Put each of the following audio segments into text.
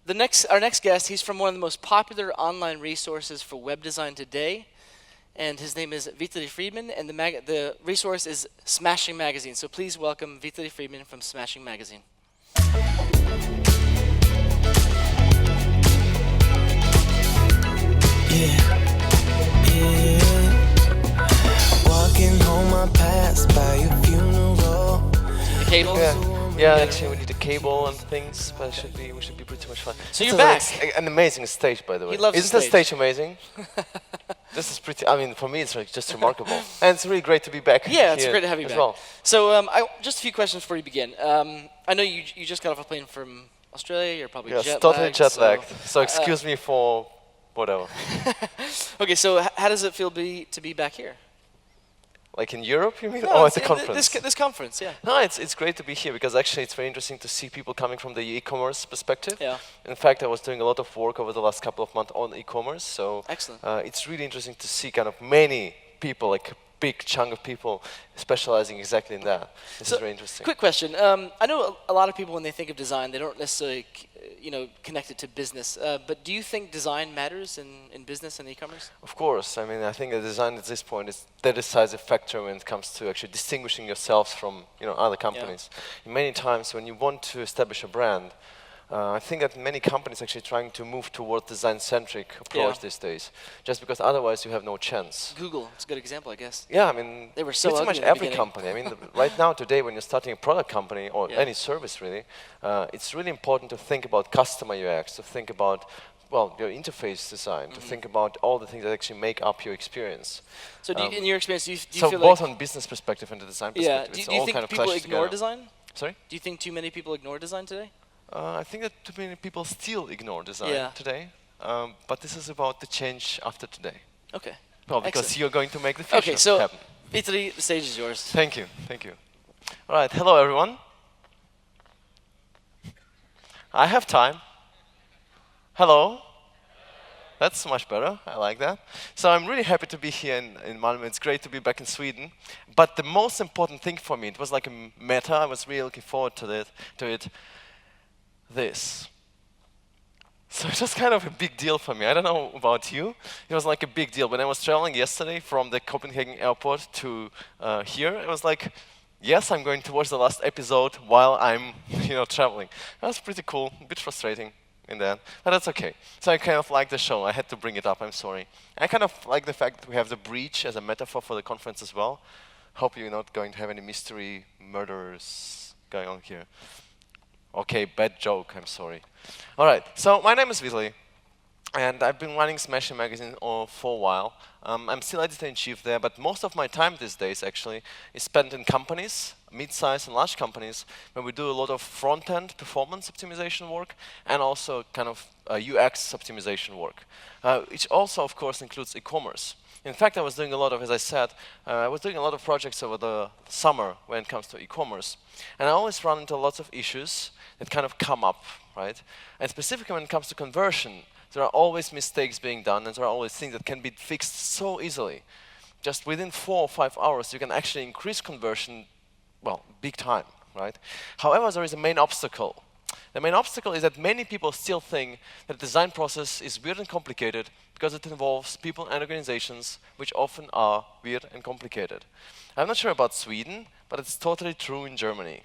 Our next guest, he's from one of the most popular online resources for web design today, and his name is Vitaly Friedman, and the resource is Smashing Magazine. So please welcome Vitaly Friedman from Smashing Magazine. Walking home, I passed by your funeral. The cable? Yeah, actually we need a cable and things, but we should be pretty much fun. So you're back. An amazing stage, by the way. He loves Isn't the the stage amazing? This is pretty, I mean, for me it's like just remarkable. And it's really great to be back. Yeah, it's great to have you as back. well. So just a few questions before you begin. I know you just got off a plane from Australia, you're probably jet lagged. Totally jet lagged. So excuse me for whatever. Okay, so how does it feel to be back here? Like in Europe, you mean? No, it's a conference. This conference, yeah. No, it's great to be here because actually it's very interesting to see people coming from the e-commerce perspective. Yeah. In fact, I was doing a lot of work over the last couple of months on e-commerce, so excellent. It's really interesting to see kind of many people, like a big chunk of people specializing exactly in that. This is very interesting. Quick question. I know a lot of people when they think of design, they don't necessarily connect it to business, but do you think design matters in business and e-commerce? Of course. I mean, I think the design at this point is the decisive factor when it comes to actually distinguishing yourselves from other companies. Yeah. Many times when you want to establish a brand, I think that many companies actually trying to move towards design-centric approach these days, just because otherwise you have no chance. Google, it's a good example, I guess. Yeah, I mean, they were so pretty much every company. I mean, right now, today, when you're starting a product company or any service, really, it's really important to think about customer UX, to think about your interface design, to think about all the things that actually make up your experience. So, in your experience, do you so feel both like on business perspective and the design perspective, do you think people ignore design? Sorry? Do you think too many people ignore design today? I think that too many people still ignore design today, but this is about the change after today. Okay. Well, because you're going to make the future happen. Vitaly, the stage is yours. Thank you, thank you. All right, hello everyone. I have time. Hello. That's much better, I like that. So I'm really happy to be here in Malmö. It's great to be back in Sweden. But the most important thing for me, it was like a meta, I was really looking forward to it. This. So it was kind of a big deal for me. I don't know about you. It was like a big deal. When I was traveling yesterday from the Copenhagen airport to here, it was like, yes, I'm going to watch the last episode while I'm traveling. That was pretty cool, a bit frustrating in that, but that's okay. So I kind of like the show. I had to bring it up, I'm sorry. I kind of like the fact that we have the breach as a metaphor for the conference as well. Hope you're not going to have any mystery murders going on here. Okay, bad joke, I'm sorry. All right, so my name is Vitaly, and I've been running Smashing Magazine for a while. I'm still editor-in-chief there, but most of my time these days, actually, is spent in companies, mid-sized and large companies, where we do a lot of front-end performance optimization work, and also kind of UX optimization work, which also, of course, includes e-commerce. In fact, I was doing a lot of, as I said, I was doing a lot of projects over the summer when it comes to e-commerce. And I always run into lots of issues that kind of come up, right? And specifically when it comes to conversion, there are always mistakes being done, and there are always things that can be fixed so easily. Just within 4 or 5 hours, you can actually increase conversion, big time, right? However, there is a main obstacle. The main obstacle is that many people still think that the design process is weird and complicated because it involves people and organizations which often are weird and complicated. I'm not sure about Sweden, but it's totally true in Germany.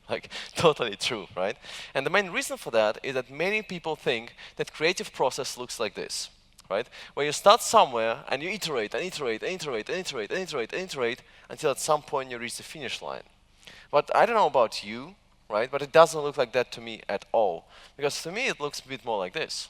Like, totally true, right? And the main reason for that is that many people think that creative process looks like this, right? Where you start somewhere and you iterate and iterate and iterate and iterate and iterate and iterate until at some point you reach the finish line. But I don't know about you, right? But it doesn't look like that to me at all. Because to me, it looks a bit more like this.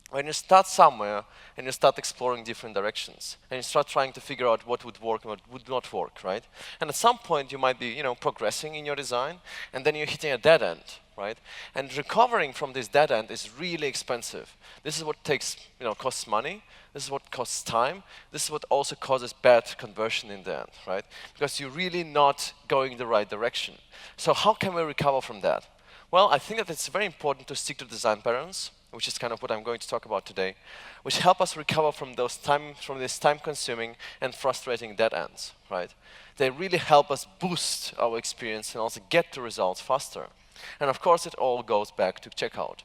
When you start somewhere and you start exploring different directions and you start trying to figure out what would work and what would not work, right? And at some point you might be, progressing in your design, and then you're hitting a dead end, right? And recovering from this dead end is really expensive. This is what takes, costs money. This is what costs time. This is what also causes bad conversion in the end, right? Because you're really not going the right direction. So how can we recover from that? Well, I think that it's very important to stick to design patterns, which is kind of what I'm going to talk about today, which help us recover from this time-consuming and frustrating dead ends, right? They really help us boost our experience and also get to results faster. And of course, it all goes back to checkout.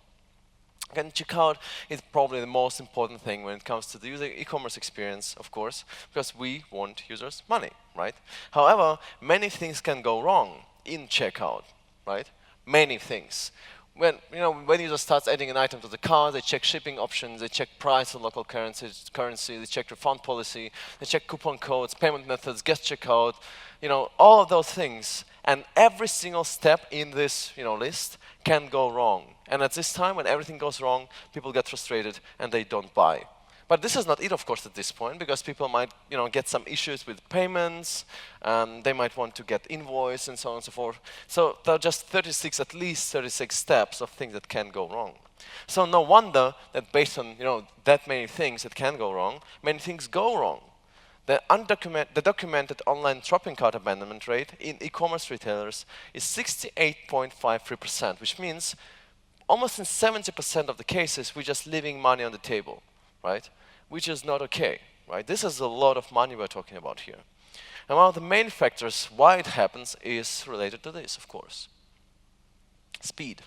And checkout is probably the most important thing when it comes to the user e-commerce experience, of course, because we want users' money, right? However, many things can go wrong in checkout, right? Many things. When user starts adding an item to the cart, they check shipping options, they check price and local currency, they check refund policy, they check coupon codes, payment methods, guest checkout, all of those things. And every single step in this list can go wrong. And at this time, when everything goes wrong, people get frustrated and they don't buy. But this is not it, of course, at this point, because people might get some issues with payments, they might want to get invoice and so on and so forth. So there are just at least 36 steps of things that can go wrong. So no wonder that based on that many things that can go wrong, many things go wrong. The documented online shopping cart abandonment rate in e-commerce retailers is 68.53%, which means almost in 70% of the cases, we're just leaving money on the table, right? Which is not okay, right? This is a lot of money we're talking about here. And one of the main factors why it happens is related to this, of course. Speed,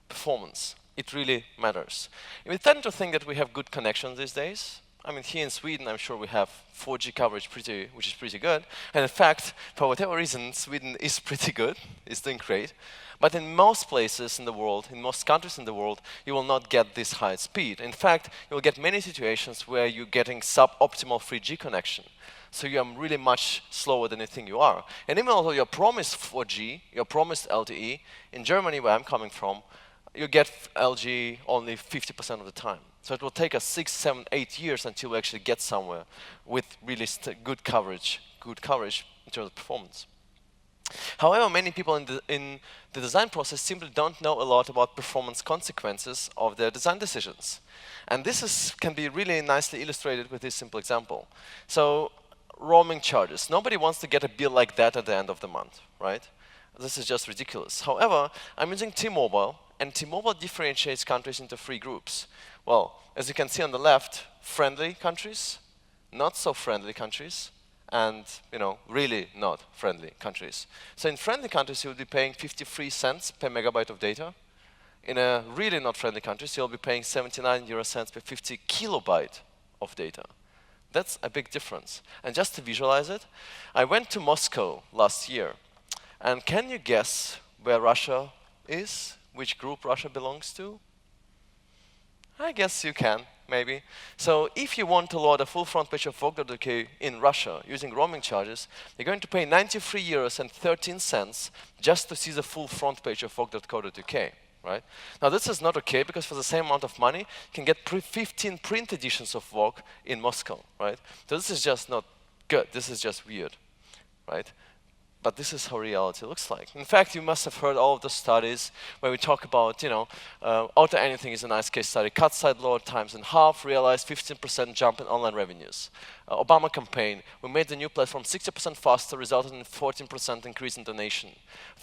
performance, it really matters. We tend to think that we have good connections these days. I mean, here in Sweden, I'm sure we have 4G coverage, which is pretty good. And in fact, for whatever reason, Sweden is pretty good. It's doing great. But in most places in the world, in most countries in the world, you will not get this high speed. In fact, you will get many situations where you're getting suboptimal 3G connection. So you are really much slower than you think you are. And even though you're promised 4G, you're promised LTE, in Germany, where I'm coming from, you get LG only 50% of the time. So it will take us 6, 7, 8 years until we actually get somewhere with really good coverage in terms of performance. However, many people in the design process simply don't know a lot about performance consequences of their design decisions. And this can be really nicely illustrated with this simple example. So, roaming charges. Nobody wants to get a bill like that at the end of the month, right? This is just ridiculous. However, I'm using T-Mobile, and T-Mobile differentiates countries into 3 groups. Well, as you can see on the left, friendly countries, not so friendly countries, and really not friendly countries. So in friendly countries, you'll be paying 53 cents per megabyte of data. In a really not friendly countries, you'll be paying 79 euro cents per 50 kilobyte of data. That's a big difference. And just to visualize it, I went to Moscow last year. And can you guess where Russia is? Which group Russia belongs to? I guess you can, maybe. So if you want to load a full front page of Vogue.uk in Russia using roaming charges, you're going to pay 93 euros and 13 cents just to see the full front page of Vogue.co.uk, right? Now this is not okay because for the same amount of money, you can get 15 print editions of Vogue in Moscow, right? So this is just not good. This is just weird, right? But this is how reality looks like. In fact, you must have heard all of the studies where we talk about, Auto Anything is a nice case study. Cut site load times in half, realized 15% jump in online revenues. Obama campaign, we made the new platform 60% faster, resulted in 14% increase in donation.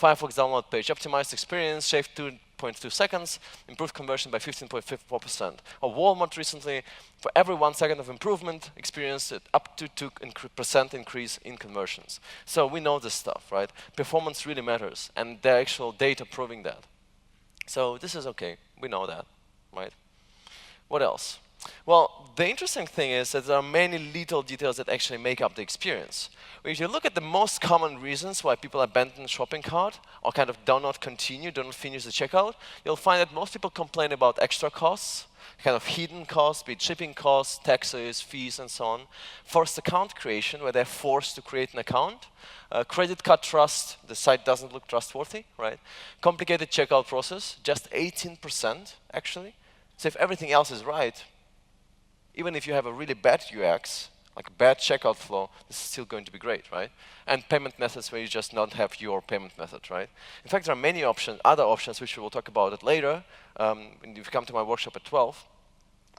Firefox download page, optimized experience, shaved 2.2 seconds, improved conversion by 15.54%. Or Walmart recently, for every 1 second of improvement, experienced up to 2% increase in conversions. So we know this stuff, right? Performance really matters, and there are actual data proving that. So this is okay, we know that, right? What else? Well, the interesting thing is that there are many little details that actually make up the experience. If you look at the most common reasons why people abandon the shopping cart or kind of do not continue, do not finish the checkout, you'll find that most people complain about extra costs, kind of hidden costs, be it shipping costs, taxes, fees, and so on. Forced account creation, where they're forced to create an account. Credit card trust, the site doesn't look trustworthy, right? Complicated checkout process, just 18% actually. So if everything else is right, even if you have a really bad UX, like a bad checkout flow, this is still going to be great, right? And payment methods where you just not have your payment method, right? In fact, there are many other options, which we will talk about it later, when you come to my workshop at 12.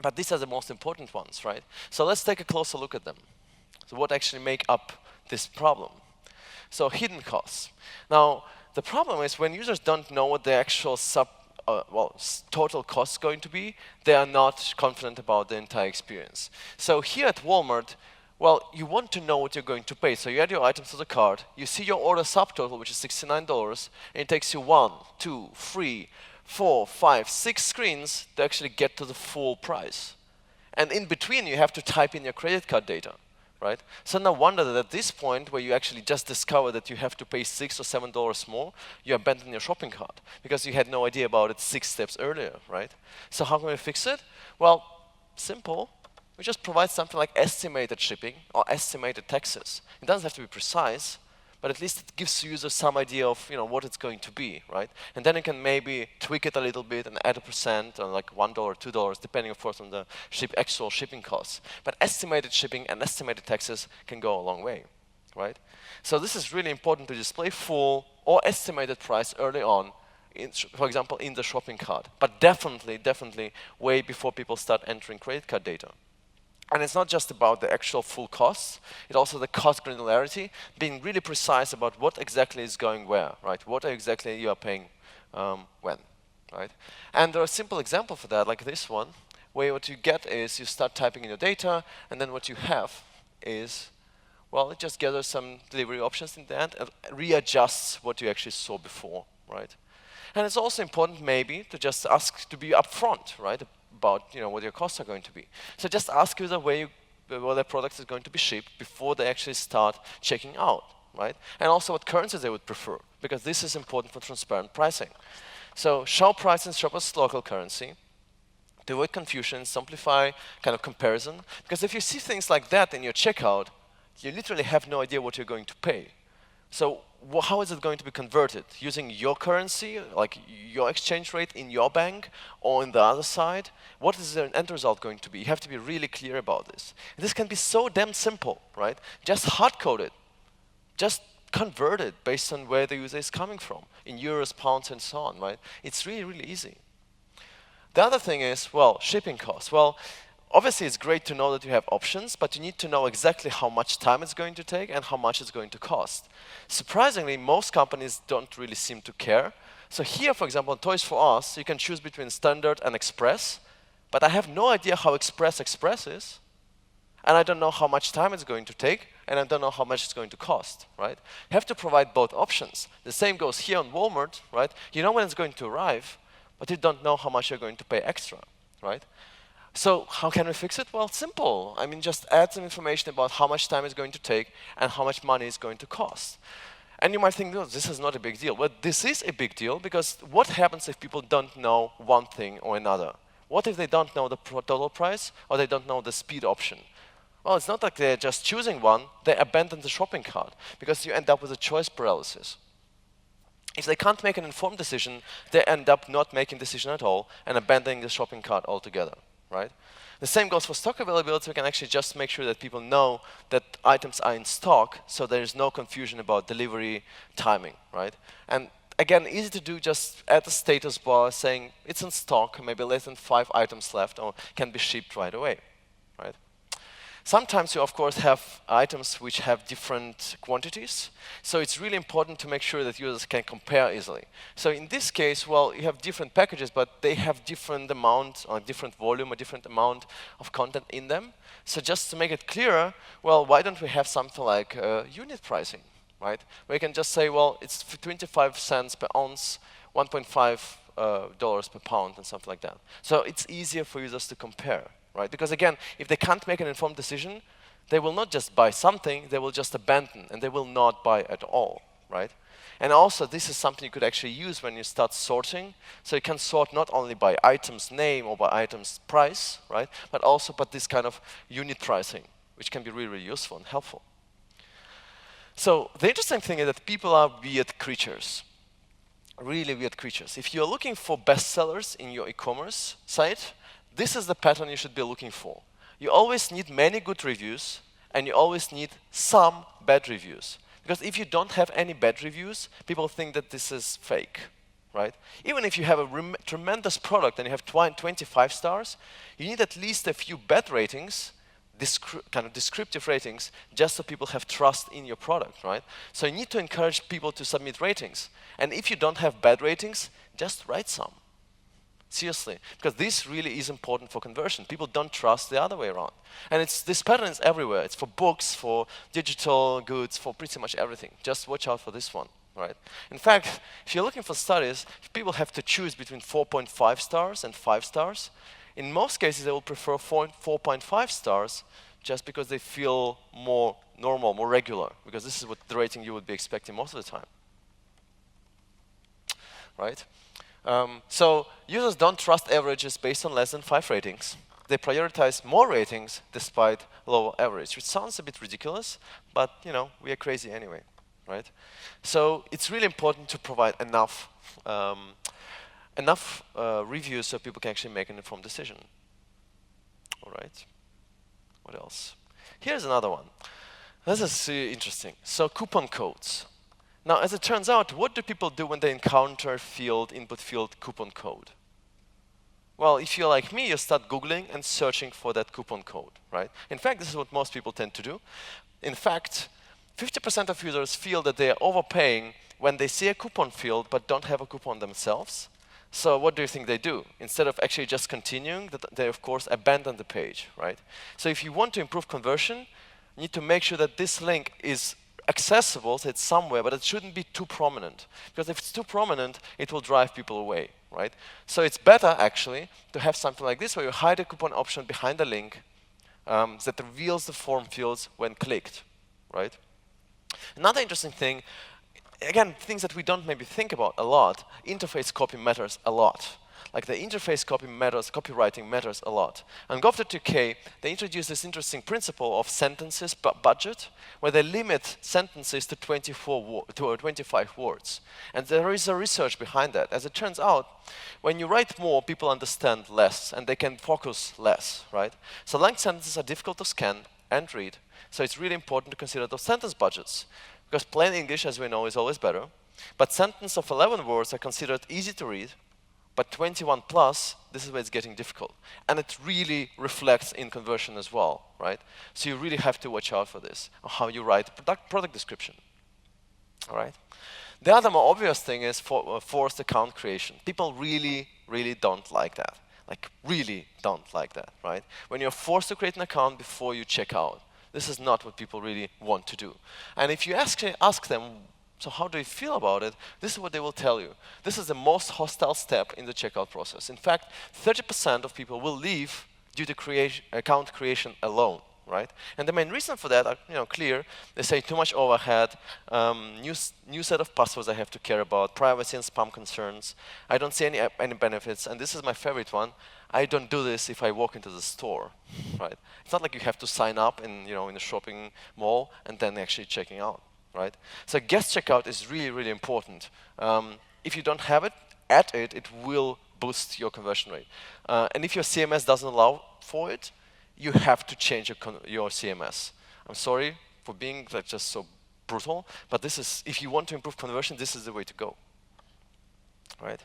But these are the most important ones, right? So let's take a closer look at them. So what actually make up this problem? So hidden costs. Now, the problem is when users don't know what the actual total cost is going to be, they are not confident about the entire experience. So here at Walmart, well, you want to know what you're going to pay. So you add your items to the cart, you see your order subtotal, which is $69, and it takes you 1, 2, 3, 4, 5, 6 screens to actually get to the full price. And in between, you have to type in your credit card data, right? So no wonder that at this point, where you actually just discover that you have to pay $6 or $7 more, you abandon your shopping cart because you had no idea about it 6 steps earlier, right? So how can we fix it? Well, simple. We just provide something like estimated shipping or estimated taxes. It doesn't have to be precise, but at least it gives users some idea of what it's going to be, right? And then you can maybe tweak it a little bit and add a percent or like $1, $2, depending of course on the actual shipping costs. But estimated shipping and estimated taxes can go a long way, right? So this is really important to display full or estimated price early on, for example, in the shopping cart. But definitely way before people start entering credit card data. And it's not just about the actual full costs, it's also the cost granularity, being really precise about what exactly is going where, right? What exactly you are paying when, right? And there are simple examples for that, like this one, where what you get is you start typing in your data, and then what you have is, well, it just gathers some delivery options in the end and readjusts what you actually saw before, right? And it's also important maybe to just ask to be upfront, right? About what your costs are going to be. So just ask user where their product is going to be shipped before they actually start checking out, right? And also what currencies they would prefer, because this is important for transparent pricing. So show price in shopper's local currency to avoid confusion, simplify kind of comparison. Because if you see things like that in your checkout, you literally have no idea what you're going to pay. So how is it going to be converted? Using your currency, like your exchange rate in your bank, or in the other side? What is the end result going to be? You have to be really clear about this. And this can be so damn simple, right? Just hard code it. Just convert it based on where the user is coming from, in euros, pounds, and so on, right? It's really, really easy. The other thing is, well, shipping costs. Well, obviously, it's great to know that you have options, but you need to know exactly how much time it's going to take and how much it's going to cost. Surprisingly, most companies don't really seem to care. So here, for example, in Toys for Us, you can choose between Standard and Express, but I have no idea how Express is, and I don't know how much time it's going to take, and I don't know how much it's going to cost, right? You have to provide both options. The same goes here on Walmart, right? You know when it's going to arrive, but you don't know how much you're going to pay extra, right? So how can we fix it? Well, simple. I mean, just add some information about how much time it's going to take and how much money it's going to cost. And you might think, no, this is not a big deal. But this is a big deal, because what happens if people don't know one thing or another? What if they don't know the total price, or they don't know the speed option? Well, it's not like they're just choosing one. They abandon the shopping cart, because you end up with a choice paralysis. If they can't make an informed decision, they end up not making a decision at all and abandoning the shopping cart altogether. Right? The same goes for stock availability. We can actually just make sure that people know that items are in stock, so there is no confusion about delivery timing, right? And again, easy to do, just add a status bar saying it's in stock, maybe less than 5 items left, or can be shipped right away, right? Sometimes you, of course, have items which have different quantities. So it's really important to make sure that users can compare easily. So in this case, well, you have different packages, but they have different amount, or different volume, or different amount of content in them. So just to make it clearer, well, why don't we have something like unit pricing, right? Where you can just say, well, it's 25 cents per ounce, 1.5 dollars per pound, and something like that. So it's easier for users to compare. Right? Because again, if they can't make an informed decision, they will not just buy something, they will just abandon, and they will not buy at all, right? And also, this is something you could actually use when you start sorting. So you can sort not only by item's name or by item's price, right? But also by this kind of unit pricing, which can be really, really useful and helpful. So the interesting thing is that people are weird creatures. Really weird creatures. If you're looking for bestsellers in your e-commerce site, this is the pattern you should be looking for. You always need many good reviews, and you always need some bad reviews. Because if you don't have any bad reviews, people think that this is fake, right? Even if you have a tremendous product and you have 25 stars, you need at least a few bad ratings, kind of descriptive ratings, just so people have trust in your product, right? So you need to encourage people to submit ratings. And if you don't have bad ratings, just write some. Seriously, because this really is important for conversion. People don't trust the other way around. And this pattern is everywhere. It's for books, for digital goods, for pretty much everything. Just watch out for this one, right? In fact, if you're looking for studies, if people have to choose between 4.5 stars and 5 stars, in most cases they will prefer 4.5 stars just because they feel more normal, more regular, because this is what the rating you would be expecting most of the time, right? So users don't trust averages based on less than 5 ratings. They prioritize more ratings despite lower average, which sounds a bit ridiculous, but you know, we are crazy anyway, right? So it's really important to provide enough reviews so people can actually make an informed decision. All right. What else? Here's another one. This is interesting. So coupon codes. Now, as it turns out, what do people do when they encounter input field coupon code? Well, if you're like me, you start Googling and searching for that coupon code, right? In fact, this is what most people tend to do. In fact, 50% of users feel that they are overpaying when they see a coupon field but don't have a coupon themselves. So what do you think they do? Instead of actually just continuing, they of course abandon the page, right? So if you want to improve conversion, you need to make sure that this link is accessible, so it's somewhere, but it shouldn't be too prominent. Because if it's too prominent, it will drive people away, right? So it's better, actually, to have something like this, where you hide a coupon option behind the link that reveals the form fields when clicked, right? Another interesting thing, again, things that we don't maybe think about a lot, interface copy matters a lot. Like the interface copy matters, copywriting matters a lot. On Gov.uk, they introduced this interesting principle of sentences budget, where they limit sentences to 25 words. And there is a research behind that. As it turns out, when you write more, people understand less, and they can focus less, right? So long sentences are difficult to scan and read, so it's really important to consider those sentence budgets. Because plain English, as we know, is always better. But sentences of 11 words are considered easy to read, but 21 plus, this is where it's getting difficult. And it really reflects in conversion as well, right? So you really have to watch out for this, or how you write product description, all right? The other more obvious thing is forced account creation. People really, really don't like that. Like, really don't like that, right? When you're forced to create an account before you check out. This is not what people really want to do. And if you ask them, so how do you feel about it? This is what they will tell you. This is the most hostile step in the checkout process. In fact, 30% of people will leave due to account creation alone, right? And the main reason for that are clear. They say too much overhead, new set of passwords I have to care about, privacy and spam concerns. I don't see any benefits, and this is my favorite one. I don't do this if I walk into the store, right? It's not like you have to sign up in a shopping mall and then actually checking out, right? So guest checkout is really, really important. If you don't have it, add it. It will boost your conversion rate. And if your CMS doesn't allow for it, you have to change your CMS. I'm sorry for being just so brutal, but this is, if you want to improve conversion, this is the way to go, right?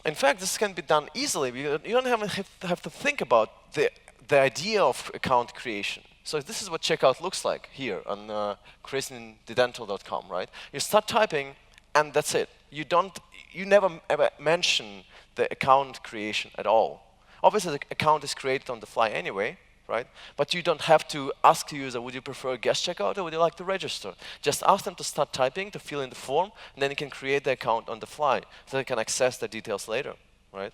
In fact, this can be done easily. You don't have to think about the idea of account creation. So this is what checkout looks like here on creatingthedental.com, right? You start typing, and that's it. You never ever mention the account creation at all. Obviously, the account is created on the fly anyway, right? But you don't have to ask the user, would you prefer a guest checkout or would you like to register? Just ask them to start typing, to fill in the form, and then you can create the account on the fly, so they can access the details later, right?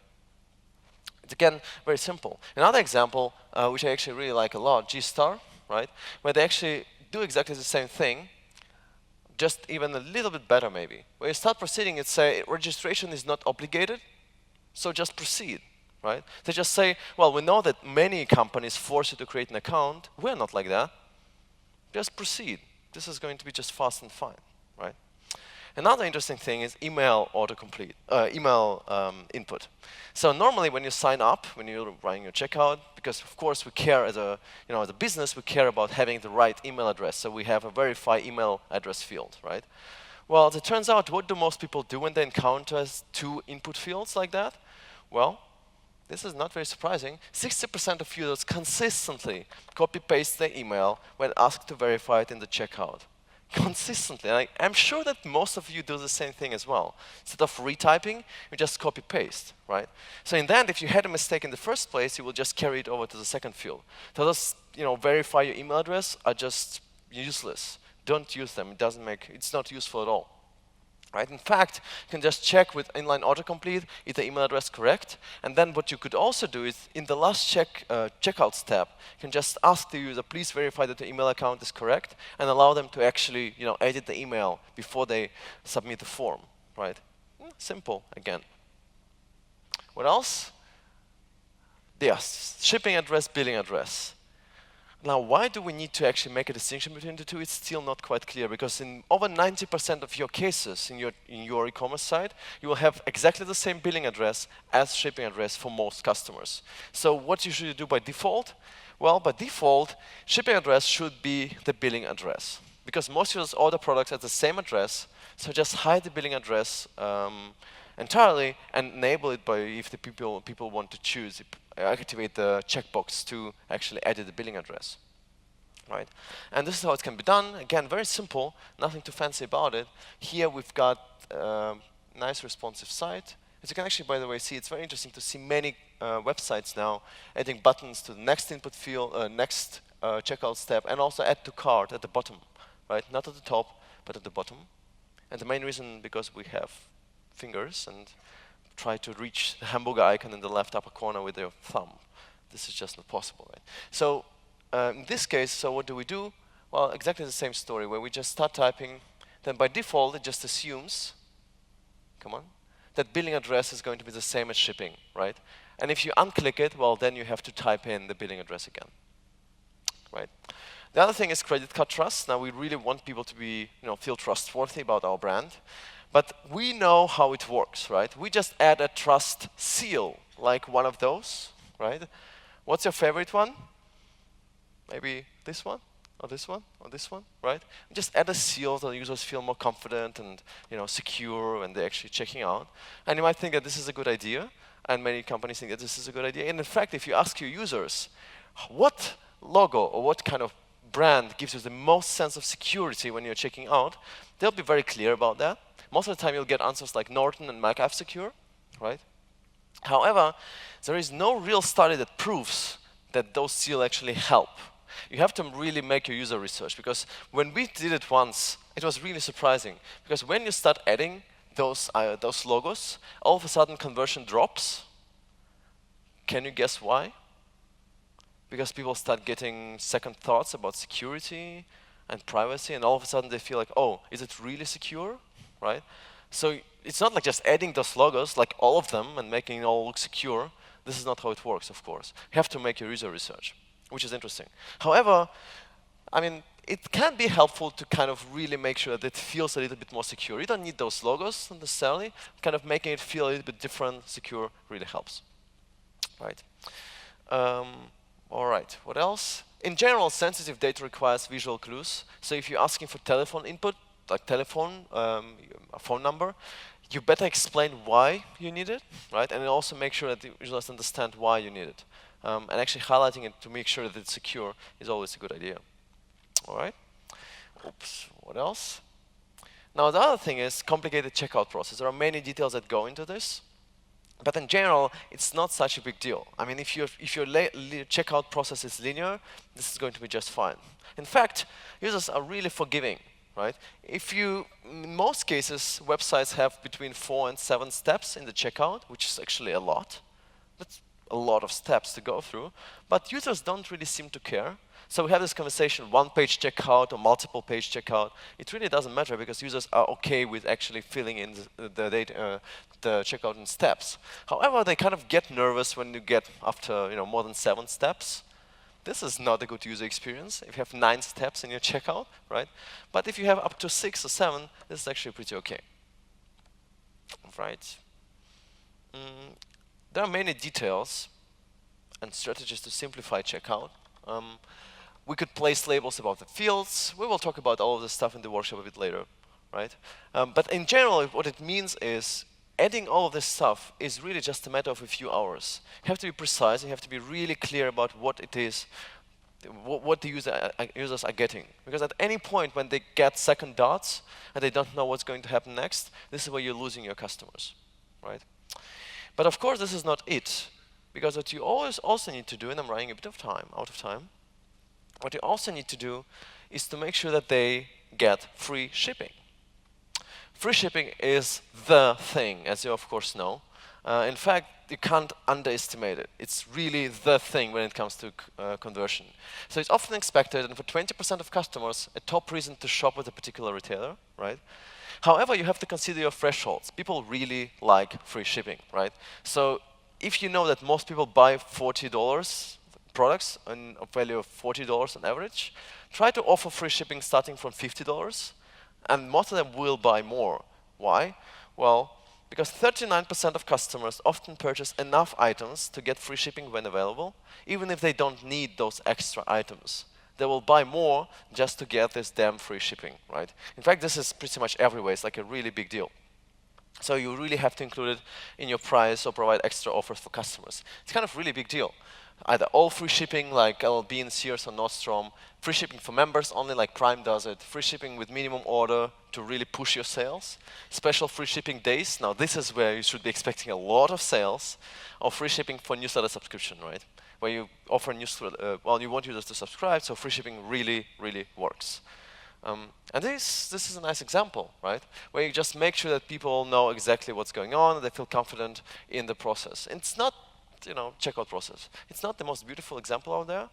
It's again very simple. Another example, which I actually really like a lot, G-Star, right? Where they actually do exactly the same thing, just even a little bit better maybe. Where you start proceeding, it say registration is not obligated, so just proceed. Right? They just say, well, we know that many companies force you to create an account. We're not like that. Just proceed. This is going to be just fast and fine, right? Another interesting thing is email autocomplete, input. So normally when you sign up, when you're running your checkout, because of course we care as a business, we care about having the right email address. So we have a verify email address field, right? Well, as it turns out, what do most people do when they encounter 2 input fields like that? Well, this is not very surprising. 60% of users consistently copy-paste their email when asked to verify it in the checkout. Consistently. I'm sure that most of you do the same thing as well. Instead of retyping, you just copy-paste, right? So in the end, if you had a mistake in the first place, you will just carry it over to the second field. So those, verify your email address are just useless. Don't use them. It's not useful at all. Right? In fact, you can just check with inline autocomplete, is the email address correct? And then what you could also do is, in the last checkouts tab, you can just ask the user, please verify that the email account is correct, and allow them to actually, edit the email before they submit the form. Right? Simple again. What else? Yes, shipping address, billing address. Now, why do we need to actually make a distinction between the two? It's still not quite clear, because in over 90% of your cases in your e-commerce site, you will have exactly the same billing address as shipping address for most customers. So what you should do by default? Well, by default, shipping address should be the billing address, because most users order products at the same address, so just hide the billing address entirely and enable it by if the people want to choose, activate the checkbox to actually edit the billing address. Right? And this is how it can be done. Again, very simple, nothing too fancy about it. Here we've got a nice responsive site. As you can actually, by the way, see, it's very interesting to see many websites now adding buttons to the next input field, next checkout step, and also add to cart at the bottom. Right? Not at the top, but at the bottom. And the main reason, because we have fingers and try to reach the hamburger icon in the left upper corner with your thumb. This is just not possible, right? So in this case, so what do we do? Well, exactly the same story, where we just start typing. Then by default, it just assumes, come on, that billing address is going to be the same as shipping, right? And if you unclick it, well, then you have to type in the billing address again, right? The other thing is credit card trust. Now, we really want people to be, feel trustworthy about our brand. But we know how it works, right? We just add a trust seal, like one of those, right? What's your favorite one? Maybe this one, or this one, or this one, right? Just add a seal so the users feel more confident and secure when they're actually checking out. And you might think that this is a good idea, and many companies think that this is a good idea. And in fact, if you ask your users, what logo or what kind of brand gives you the most sense of security when you're checking out, they'll be very clear about that. Most of the time, you'll get answers like Norton and MacApp Secure, right? However, there is no real study that proves that those seals actually help. You have to really make your user research, because when we did it once, it was really surprising. Because when you start adding those logos, all of a sudden conversion drops. Can you guess why? Because people start getting second thoughts about security and privacy, and all of a sudden they feel like, oh, is it really secure? Right? So it's not like just adding those logos, like all of them, and making it all look secure. This is not how it works, of course. You have to make your user research, which is interesting. However, I mean, it can be helpful to kind of really make sure that it feels a little bit more secure. You don't need those logos necessarily. Kind of making it feel a little bit different, secure, really helps. Right? All right, what else? In general, sensitive data requires visual clues. So if you're asking for telephone input, like telephone, a phone number, you better explain why you need it, right? And also make sure that the users understand why you need it. And actually highlighting it to make sure that it's secure is always a good idea. All right? Oops, what else? Now, the other thing is complicated checkout process. There are many details that go into this. But in general, it's not such a big deal. I mean, if your checkout process is linear, this is going to be just fine. In fact, users are really forgiving. Right? In most cases, websites have between 4 and 7 steps in the checkout, which is actually a lot. That's a lot of steps to go through. But users don't really seem to care. So we have this conversation, one-page checkout or multiple-page checkout. It really doesn't matter, because users are okay with actually filling in the checkout in steps. However, they kind of get nervous when you get after more than 7 steps. This is not a good user experience if you have 9 steps in your checkout, right? But if you have up to 6 or 7, this is actually pretty okay. Right? There are many details and strategies to simplify checkout. We could place labels above the fields. We will talk about all of this stuff in the workshop a bit later, right? But in general, what it means is adding all of this stuff is really just a matter of a few hours. You have to be precise. You have to be really clear about what it is, what the users are getting. Because at any point when they get second dots and they don't know what's going to happen next, this is where you're losing your customers, right? But of course, this is not it. Because what you always also need to do, and I'm running a bit of time, out of time, what you also need to do is to make sure that they get free shipping. Free shipping is the thing, as you of course know. In fact, you can't underestimate it. It's really the thing when it comes to conversion. So it's often expected, and for 20% of customers, a top reason to shop with a particular retailer, right? However, you have to consider your thresholds. People really like free shipping, right? So if you know that most people buy $40 products and a value of $40 on average, try to offer free shipping starting from $50, and most of them will buy more. Why? Well, because 39% of customers often purchase enough items to get free shipping when available, even if they don't need those extra items. They will buy more just to get this damn free shipping, right? In fact, this is pretty much everywhere. It's like a really big deal. So you really have to include it in your price or provide extra offers for customers. It's kind of really big deal. Either all free shipping like LLB and Sears or Nordstrom, free shipping for members only like Prime does it, free shipping with minimum order to really push your sales, special free shipping days. Now this is where you should be expecting a lot of sales, or free shipping for newsletter subscription, right? Where you offer newsletter, well, you want users to subscribe, so free shipping really, really works. And this is a nice example, right? Where you just make sure that people know exactly what's going on, and they feel confident in the process. And it's not, checkout process. It's not the most beautiful example out there,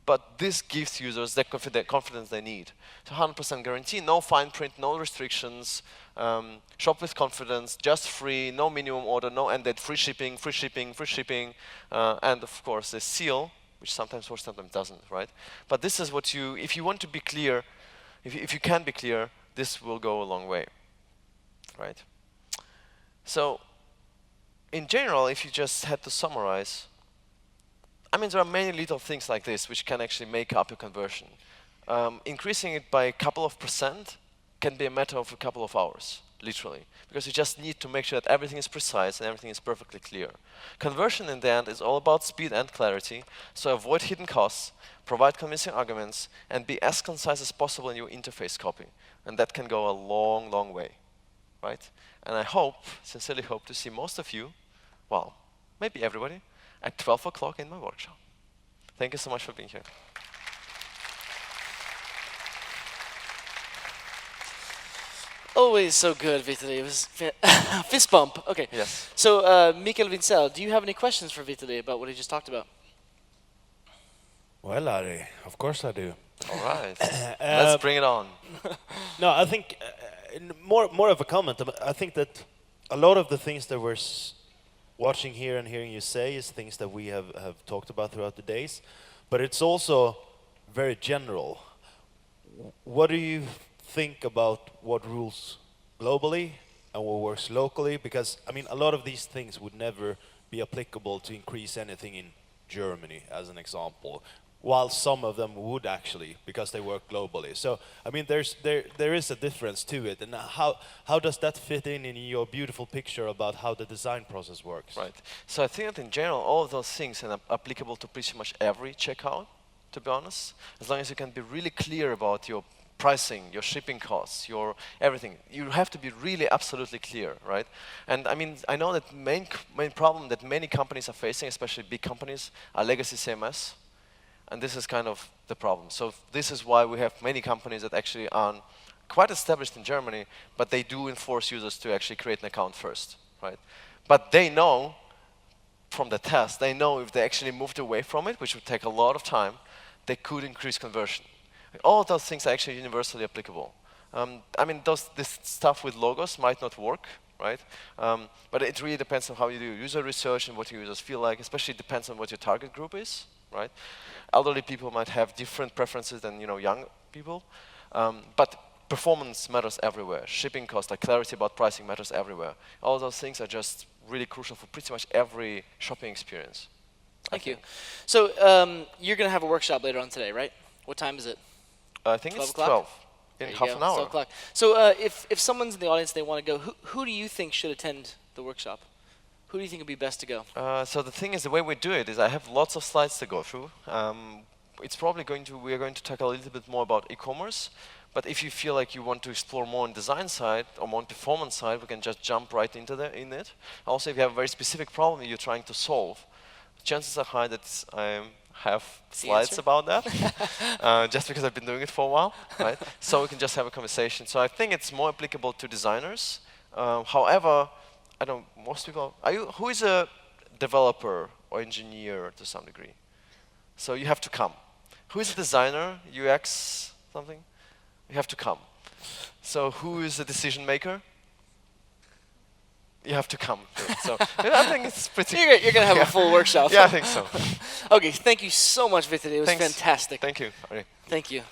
but this gives users the confidence they need. So 100% guarantee, no fine print, no restrictions, shop with confidence, just free, no minimum order, no end date, free shipping, free shipping, free shipping, and of course a seal, which sometimes works, sometimes doesn't, right? But this is what if you want to be clear, if you can be clear, this will go a long way, right? So, in general, if you just had to summarize, I mean, there are many little things like this which can actually make up your conversion. Increasing it by a couple of % can be a matter of a couple of hours, literally, because you just need to make sure that everything is precise and everything is perfectly clear. Conversion in the end is all about speed and clarity, so avoid hidden costs, provide convincing arguments, and be as concise as possible in your interface copy. And that can go a long, long way, right? And I sincerely hope to see most of you, well, maybe everybody, at 12 o'clock in my workshop. Thank you so much for being here. Always so good, Vitaly. It was fist bump. Okay. Yes. So, Mikael Vincel, do you have any questions for Vitaly about what he just talked about? Well, Larry, of course I do. All right. Let's bring it on. No, I think more of a comment. I think that a lot of the things that we're watching here and hearing you say is things that we have talked about throughout the days, but it's also very general. What do you think about what rules globally and what works locally? Because, I mean, a lot of these things would never be applicable to increase anything in Germany, as an example, while some of them would actually, because they work globally. So, I mean, there is a difference to it. And how does that fit in your beautiful picture about how the design process works? Right. So I think that in general, all of those things are applicable to pretty much every checkout, to be honest. As long as you can be really clear about your pricing, your shipping costs, your everything. You have to be really absolutely clear, right? And I mean, I know that main problem that many companies are facing, especially big companies, are legacy CMS. And this is kind of the problem. So this is why we have many companies that actually are quite established in Germany, but they do enforce users to actually create an account first, right? But they know from the test, they know if they actually moved away from it, which would take a lot of time, they could increase conversion. All of those things are actually universally applicable. I mean, this stuff with logos might not work, right? But it really depends on how you do user research and what your users feel like. Especially depends on what your target group is, right? Elderly people might have different preferences than young people, but performance matters everywhere. Shipping cost, like clarity about pricing, matters everywhere. All those things are just really crucial for pretty much every shopping experience. Thank you. So you're going to have a workshop later on today, right? What time is it? I think 12 it's o'clock? 12 in half an hour. 12 o'clock. So if someone's in the audience, they want to go, who do you think should attend the workshop? Who do you think would be best to go? So the thing is, the way we do it is I have lots of slides to go through. It's probably we are going to talk a little bit more about e-commerce. But if you feel like you want to explore more on design side or more on performance side, we can just jump right into in it. Also, if you have a very specific problem you're trying to solve, chances are high that I'm have the slides answer? about that, just because I've been doing it for a while, right? So we can just have a conversation. So I think it's more applicable to designers. However, I don't. Most people. Who is a developer or engineer to some degree? So you have to come. Who is a designer, UX, something? You have to come. So who is a decision maker? You have to come. So I think it's pretty. You're going to have a full workshop. Yeah, I think so. Okay, thank you so much, Vitaly. It was Thanks. fantastic. Thank you. Ari. Thank you.